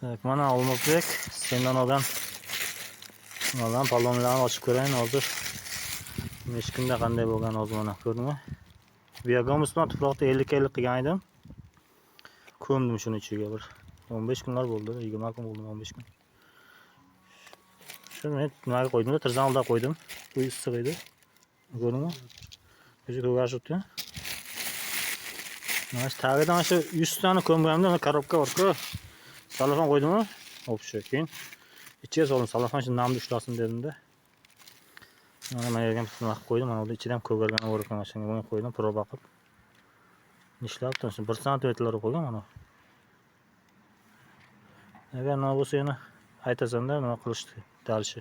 Tak, mana Olmazbek sendan olgan palonlarni ochib ko'rayin hozir. Meshkunda qanday bo'lgan hozir mana ko'rdingmi? Viagomusdan tuproqda 50 qilgan edim. Ko'mdim shuni ichiga bir 15 kunlar bo'ldi, 20 kun bo'ldi, 15 kun. Shuni nimaga qo'ydim? Tirzanolda qo'ydim. Bu issiq edi. Ko'rdingmi? O'zi ko'garishibdi. Mana shu tagidan shu 100 tani ko'mganimda mana korobka bor-ku. Salafon qo'ydimmi? O'pshi. Keyin ichiga soldim. Salafon shu namni ushlasin dedim-da. Mana yerga nima qilib qo'ydim. Mana unda ichida ham ko'gargan bor ekan. Shunga buni qo'ydim, proba qilib. Ishlabdi. 1 santimetrlar qo'ygan mana. Agar nima bo'lsa yana aytasan-da, nima qilishdi, dalishi.